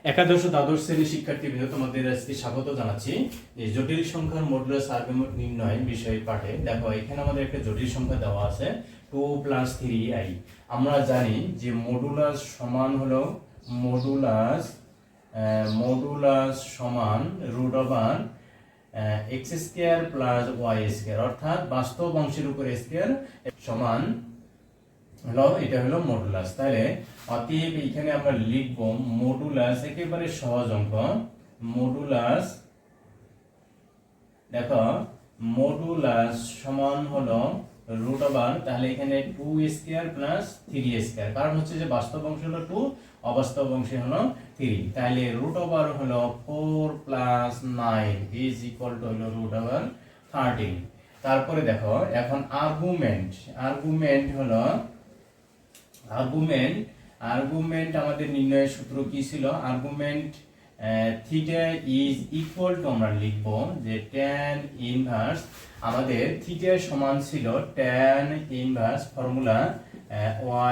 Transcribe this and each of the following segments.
একাদশ ও দ্বাদশ শ্রেণীর শিক্ষার্থীবৃন্দ, তোমাদের আজকে স্বাগত জানাচ্ছি। এই জটিল সংখ্যার মডুলাস আর্গুমেন্ট নির্ণয় বিষয় পাঠে। দেখো, এখানে আমাদের একটা জটিল সংখ্যা দেওয়া আছে 2 + 3i। আমরা জানি যে মডুলাস সমান হলো মডুলাস সমান √(x² + y²), অর্থাৎ বাস্তব অংশের উপর স্কয়ার সমান হলো, এটা হলো মডুলাস। তাহলে অতএব এখানে আমরা লিখব মডুলাস, একেবারে সহজ অঙ্ক। মডুলাস, দেখো মডুলাস সমান হলো √(, তাহলে এখানে 2² + 3², কারণ হচ্ছে যে বাস্তব অংশ হলো 2, অবাস্তব অংশ হলো 3। তাহলে √(, হলো 4 + 9 হলো √13। তারপরে দেখো এখন আর্গুমেন্ট হলো আর্গুমেন্ট আমাদের নির্ণয়ের সূত্র কি ছিল? Argument theta is equal two, আমরা লিখব যে tan ইনভার্স, আমাদের থিটা সমান ছিল tan ইনভার্স ফর্মুলা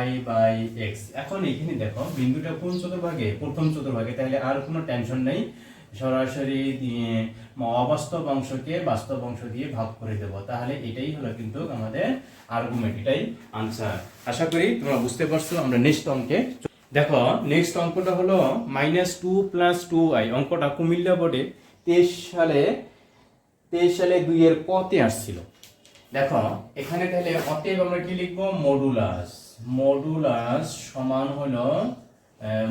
y/x। এখন এখানে দেখো বিন্দুটা কোন চতুর্ভাগে? প্রথম চতুর্ভাগে, তাহলে আর কোনো টেনশন নেই, সরাসরি অবাস্তব অংশকে বাস্তব অংশ দিয়ে ভাগ করে দেব। তাহলে এটাই হলো কিন্তু আমাদের আর্গুমেন্ট, এটাই আনসার। আশা করি তোমরা বুঝতে পারছো। আমরা নেক্সট অঙ্কে দেখো, নেক্সট অঙ্কটা হলো -2 + 2i। অঙ্কটা কুমিল্লা বোর্ডে 23 সালে 2 এর কতে আসছিল। দেখো এখানে তাহলে অতএব আমরা কি লিখবো? মডুলাস সমান হলো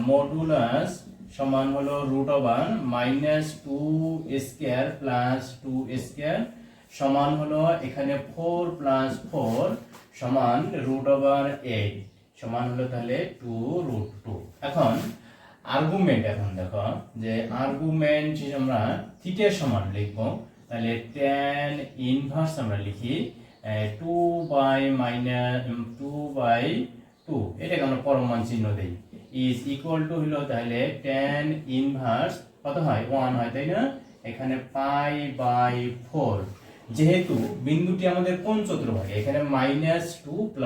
-2² + 2² সমান হলো এখানে 4 + 4 সমান √8 সমান হলো তাহলে 2√2। এখন দেখো যে আর্গুমেন্ট আমরা থিটা সমান লিখবো, তাহলে tan ইনভার্স আমরা লিখি 2/2, এটাকে আমরা পরমান চিহ্ন দেই, ইজ ইকুয়াল টু হলো তাহলে tan ইনভার্স কত হয়? 1 হয়, তাই না? এখানে π/4। যেহেতু বিন্দুটি আমাদের কোন চতুর্ভাগে? এখানে -2 +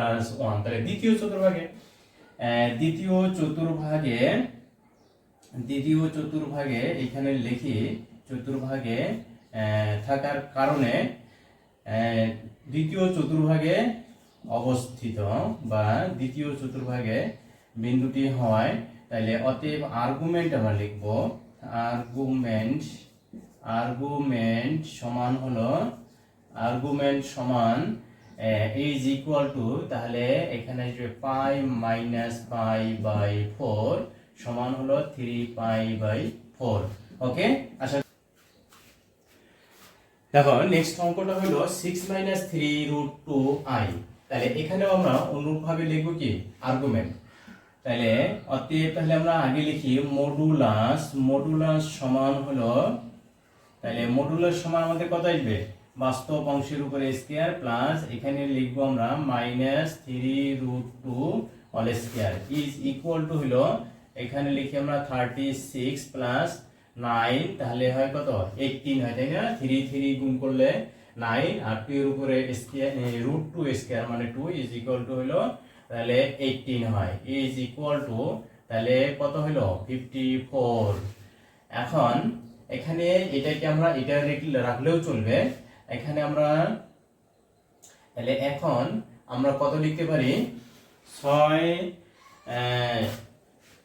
1, তাহলে দ্বিতীয় চতুর্ভাগে এখানে লিখি, চতুর্ভাগে থাকার কারণে দ্বিতীয় চতুর্ভাগে অবস্থিত বা দ্বিতীয় চতুর্ভাগে বিন্দুটি হয়। তাহলে অতএব আর্গুমেন্ট আমরা লিখব, আর্গুমেন্ট সমান ইজ ইকুয়াল টু, তাহলে এখানে যে π-π/4 সমান হলো 3π/4। ওকে, আচ্ছা দেখো নেক্সট অঙ্কটা হলো 6 - 3√2i। তাহলে এখানেও আমরা অনুরূপভাবে লিখব কি? আর্গুমেন্ট। তাহলে অতএব তাহলে আমরা আগে লিখি মডুলাস সমান হলো, তাহলে মডুলাস সমান আমাদের কত আসবে? বাস্তব অংশের উপরে স্কয়ার প্লাস এখানে লিখবো আমরা -3√2² ইজ ইকুয়াল টু হলো, এখানে লিখি আমরা 36 + 9, তাহলে হয় কত? 18 হয়, তাই না? 3 গুণ করলে 9, আর 2 এর উপরে স্কয়ার √2² মানে 2 ইজ ইকুয়াল টু হলো তাহলে 18 হয়, ইজ ইকুয়াল টু তাহলে কত হলো? 54। এখন এখানে এটাকে আমরা এটা রাখলেও চলবে। এখানে আমরা তাহলে এখন আমরা কত লিখতে পারি? 6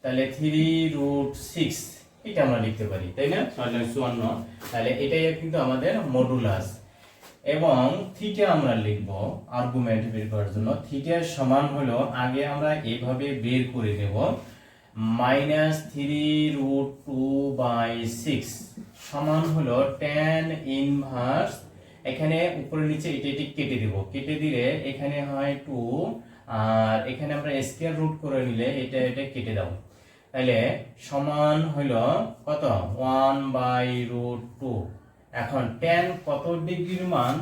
তাহলে 3√6 এটা আমরা লিখতে পারি, তাই না? 6×54। তাহলে এটাই কিন্তু আমাদের মডুলাস। এবং থিটা আমরা লিখব আর্গুমেন্ট বের করার জন্য। থিটা সমান হলো, আগে আমরা এভাবে বের করে দেব, -3√2/6 সমান হলো tan ইনভার্স, এখানে উপরে নিচে এটা কেটে দেব, কেটে দিলে এখানে হয় 2, আর এখানে আমরা স্কয়ার রুট করে নিলে এটা কেটে দাও, তাহলে সমান হলো কত? 1/√2। এখন tan কত ডিগ্রির মান?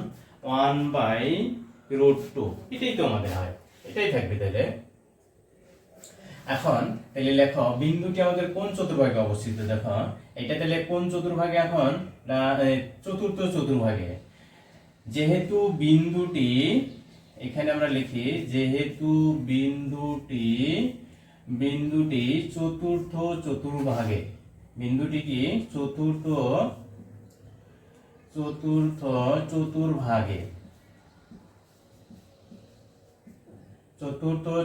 1/√2, এটাই তো আমাদের হয়, এটাই থাকবে। তাহলে এখন তাহলে লেখো বিন্দুটি আমাদের কোন চতুর্ভাগে অবস্থিত? দেখো এটা তাহলে কোন চতুর্ভাগে? এখন চতুর্থ চতুর্ভাগে। যেহেতু বিন্দুটি, এখানে আমরা লিখি যেহেতু বিন্দুটি চতুর্থ চতুর্ভাগে, বিন্দুটি কি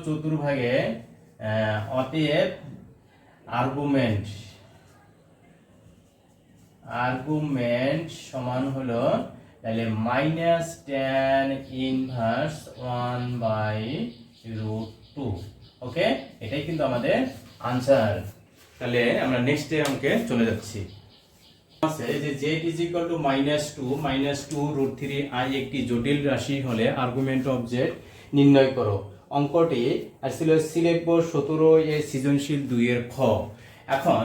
চতুর্ভাগে অতএব আর্গুমেন্ট সমান হলো তাহলে -tan ইনভার্স 1/√2। ওকে, এটাই কিন্তু আমাদের আনসার। তাহলে আমরা নেক্সট অঙ্কে চলে যাচ্ছি। আছে যে z -2 একটি জটিল রাশি হলে আর্গুমেন্ট অফ z নির্ণয় করো। অঙ্কটি আসলে সিলেক্ট বোর্ড 17 এর সৃজনশীল 2 এর খ। এখন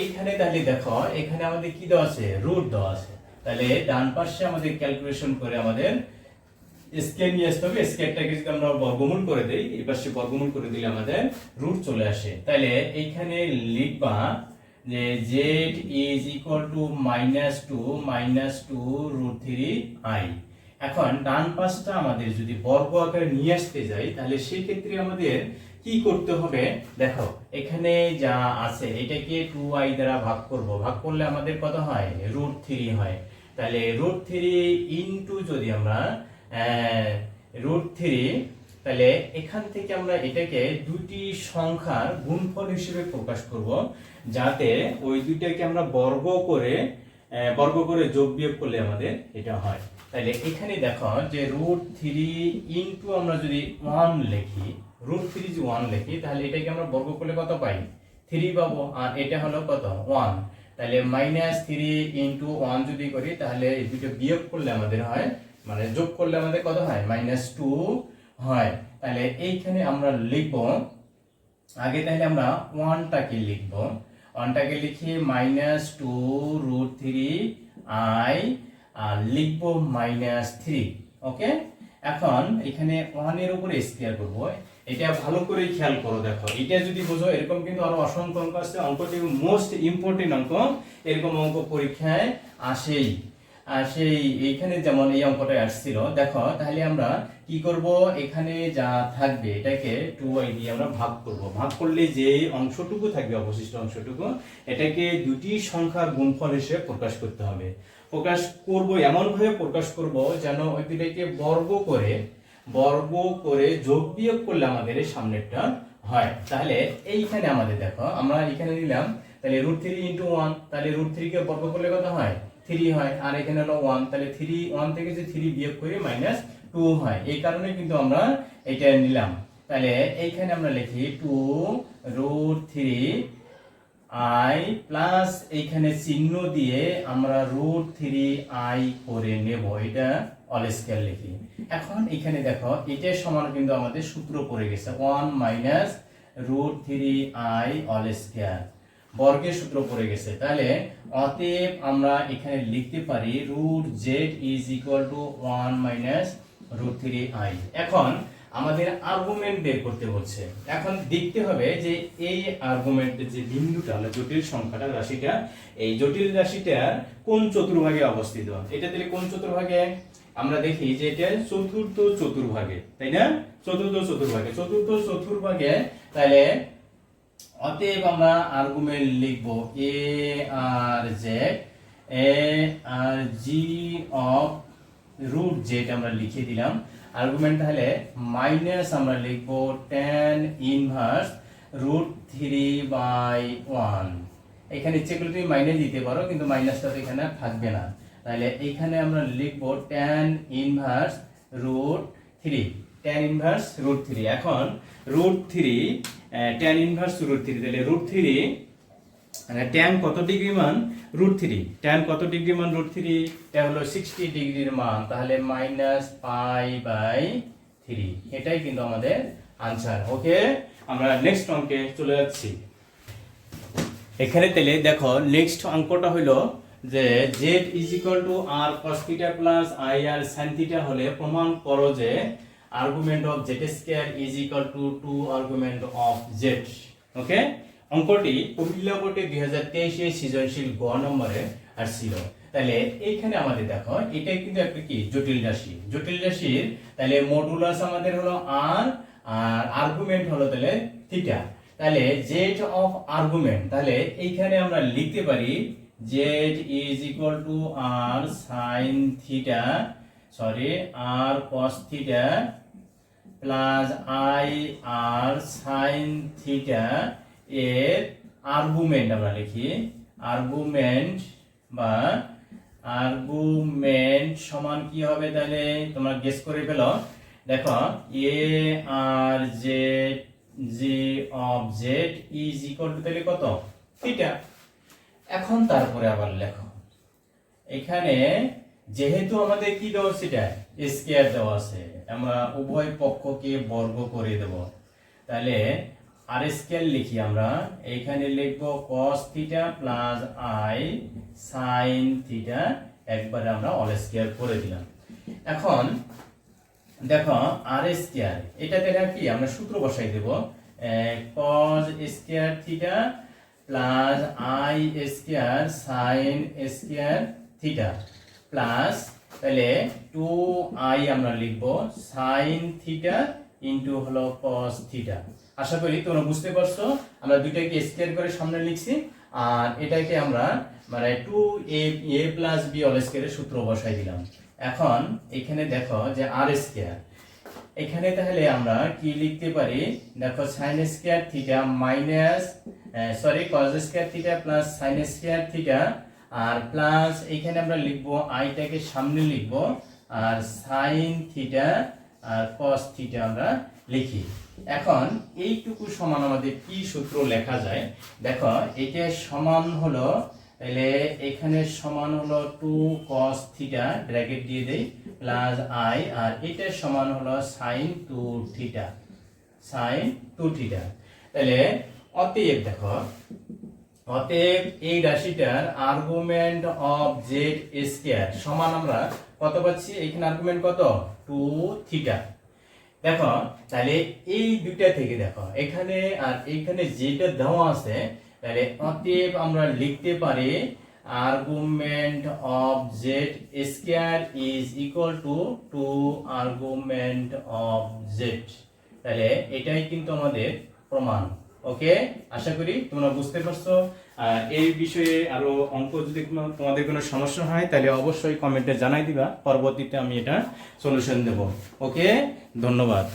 এইখানে তাহলে দেখো এখানে আমাদের কি দেওয়া আছে, রুট দেওয়া আছে। তাহলে ডান পাশে আমাদের ক্যালকুলেশন করে আমাদের স্কয়ার নিয়ে আসতে হবে। স্কয়ারটাকে যদি আমরা বর্গমূল করে দেই, এই পাশে বর্গমূল করে দিলে আমাদের রুট চলে আসে। তাহলে এইখানে লিখবা যে z -2 এখন ডান পাশটা আমাদের যদি বর্গ আকারে নিয়ে আসতে যাই তাহলে সেই ক্ষেত্রে আমাদের কি করতে হবে, দেখো এখানে যা আছে এটাকে 2i দ্বারা ভাগ করব। ভাগ করলে আমাদের কত হয়, √3 হয়। তাহলে √3 ইনটু যদি আমরা √3, তাহলে এখান থেকে আমরা এটাকে দুটি সংখ্যার গুণফল হিসেবে প্রকাশ করব, যাতে ওই দুইটাকে আমরা বর্গ করে যোগ বিয়োগ করলে আমাদের এটা হয়। তাহলে এখানে দেখো যে √3 ইনটু আমরা যদি 1 লিখি, √3 যদি 1 লিখি তাহলে এটাকে আমরা বর্গ করলে কত পাই, 3 পাবো। আর এটা হলো কত, 1। তাহলে -3 ইনটু 1 যদি করি তাহলে এই দুটো বিয়োগ করলে আমাদের হয়, মানে যোগ করলে আমাদের কত হয়, -2 হয়। তাহলে এইখানে আমরা লিখব আগে, তাহলে আমরা 1টাকে লিখব। 1টাকে লিখি -2√3i আর লিখব -3। ওকে, এখন এখানে 1 এর উপরে স্কয়ার করব। এটা ভালো করে খেয়াল করো, দেখো এটা যদি বোঝো, এরকম কিন্তু আরো অসংখ্য অঙ্ক আছে। অঙ্কটি মোস্ট ইম্পর্টেন্ট অঙ্ক, এরকম অঙ্ক পরীক্ষায় আসেই। আর সেই এইখানে যেমন এই অঙ্কটা আসছিল, দেখো তাহলে আমরা কি করব, এখানে যা থাকবে এটাকে 2i দিয়ে আমরা ভাগ করব। ভাগ করলে যে অংশটুকু থাকবে, অবশিষ্ট অংশটুকু, এটাকে দুটি সংখ্যার গুণফল হিসেবে প্রকাশ করতে হবে। প্রকাশ করব এমন ভাবে প্রকাশ করব যেন ওই দুটাকে বর্গ করে যোগ বিয়োগ করলে আমাদের এই সামনেরটা হয়। তাহলে এইখানে আমাদের দেখো আমরা এখানে নিলাম, তাহলে √3 ইনটু 1, তাহলে √3 কে বর্গ করলে কত হয়, 3 হয়। আর এখানে হলো 1, তাহলে 1 থেকে যে 3 বিয়োগ করে -2 হয়। এই কারণে কিন্তু আমরা এটা নিলাম। তাহলে এইখানে আমরা লিখি 2√3i প্লাস এইখানে চিহ্ন দিয়ে আমরা √3i করে নেব, এটা অল স্কয়ার লিখি। এখন এখানে দেখো এটা সমান কিন্তু আমাদের সূত্র পড়ে গেছে, 1 -√3i অল স্কয়ার, বর্গের সূত্র পড়ে গেছে। তাহলে অতএব আমরা এখানে লিখতে পারি √z = 1 -√3i। এখন আমাদের আর্গুমেন্ট বের করতে বলছে। এখন দেখতে হবে যে এই আর্গুমেন্টের যে বিন্দুটা হলো জটিল সংখ্যাটা, রাশিটা, এই জটিল রাশিটার কোন চতুর্ভাগে অবস্থিত। এটা তাহলে কোন চতুর্ভাগে, আমরা দেখি যে এটা চতুর্থ চতুর্ভাগে, তাই না, চতুর্থ চতুর্ভাগে। তাহলে অতএব আমরা আর্গুমেন্ট লিখব a R g of √z আমরা লিখে দিলাম। আর্গুমেন্ট তাহলে মাইনাস আমরা লিখব tan ইনভার্স √3/1। এখানে ইচ্ছে করলে তুমি মাইনাস দিতে পারো, কিন্তু মাইনাসটা তো এখানে থাকবে না। তাহলে এখানে আমরা লিখব tan ইনভার্স √3। এখন √3 tan ইনভার্স √3, তাহলে √3 মানে tan কত ডিগ্রি মান, √3 tan কত ডিগ্রি মান, √3 এটা হলো 60 ডিগ্রির মান, তাহলে -π/3। এটাই কিন্তু আমাদের আনসার। ওকে, আমরা নেক্সট অঙ্কে চলে যাচ্ছি। এখানে তাহলে দেখো নেক্সট অঙ্কটা হলো যে z r cos θ plus i r sin θ হলে প্রমাণ করো যে argument of z² = 2 argument of z। Okay, অঙ্কটি কুমিল্লা বোর্ডে 2023 এর সৃজনশীল গ নম্বরে আসছিল। তাহলে এইখানে আমাদের দেখো এটা কিন্তু একটা কি জটিল রাশির তাহলে মডুলাস আমাদের হলো r আর আর্গুমেন্ট হলো তাহলে থিটা। তাহলে জেড অফ আর্গুমেন্ট, তাহলে এইখানে আমরা লিখতে পারি z is equal to r sine theta, sorry r cos theta plus i r sine theta এর আর্গুমেন্ট আমরা লিখি, আর্গুমেন্ট বা আর্গুমেন্ট সমান কি হবে, তাহলে তোমরা গেস করে ফেলো। দেখো A R Z G of Z is equal to তাহলে কত, থিটা। এখন তারপরে আবার লেখো, এখানে যেহেতু আমাদের কি দেওয়া আছে, এটা স্কয়ার দেওয়া আছে, আমরা উভয় পক্ষকে বর্গ করে দেব, তাহলে আর স্কয়ার লিখি আমরা, এখানে লিখবো cos theta plus I sin theta, একবারে আমরা অল স্কয়ার করে দিলাম। এখন দেখো আর স্কয়ার, এটা দেখা কি আমরা সূত্র বসাই দেব, cos square theta plus I square sin square theta plus, তাহলে 2i আমরা লিখব sin থিটা ইনটু হলো cos থিটা। আশা করি তোমরা বুঝতে পারছো, আমরা দুইটাকে স্কয়ার করে সামনে লিখছি, আর এটাকে আমরা মানে 2a প্লাস b হোল স্কয়ারের সূত্র বসাই দিলাম। এখন এখানে দেখো যে আর স্কয়ার, এখানে তাহলে আমরা কি লিখতে পারি, দেখো sin square theta minus sorry cos square theta plus sin square theta, আর প্লাস এখানে আমরা লিখব আইটাকে সামনে লিখব, আর sin থিটা আর cos থিটা আমরা লিখি। এখন এইটুকু সমান আমাদের কি সূত্র লেখা যায়, দেখো এটা সমান হলো, তাহলে এখানে সমান হলো 2 cos থিটা ব্র্যাকেট দিয়ে দেই প্লাস আই, আর এটা সমান হলো sin 2 থিটা, sin 2 থিটা। তাহলে অতএব দেখো, অতএব এই রাশিটার আর্গুমেন্ট অফ জেড স্কয়ার সমান আমরা কত পাচ্ছি, এখানে আর্গুমেন্ট কত 2 থিটা। দেখো তাহলে এই দুইটা থেকে দেখো এখানে আর এখানে যেটা দেওয়া আছে, তাহলে অতএব আমরা লিখতে পারি argument of Z square is equal two 2 argument of Z. তাহলে এটাই কিন্তু আমাদের প্রমাণ। ওকে, আশা করি তোমরা বুঝতে পারছো। আর এই বিষয়ে আরো অঙ্ক যদি তোমাদের কোনো সমস্যা হয় তাহলে অবশ্যই কমেন্টে জানাই দিবা, পরবর্তীতে আমি এটা সলিউশন দেব। ওকে, ধন্যবাদ।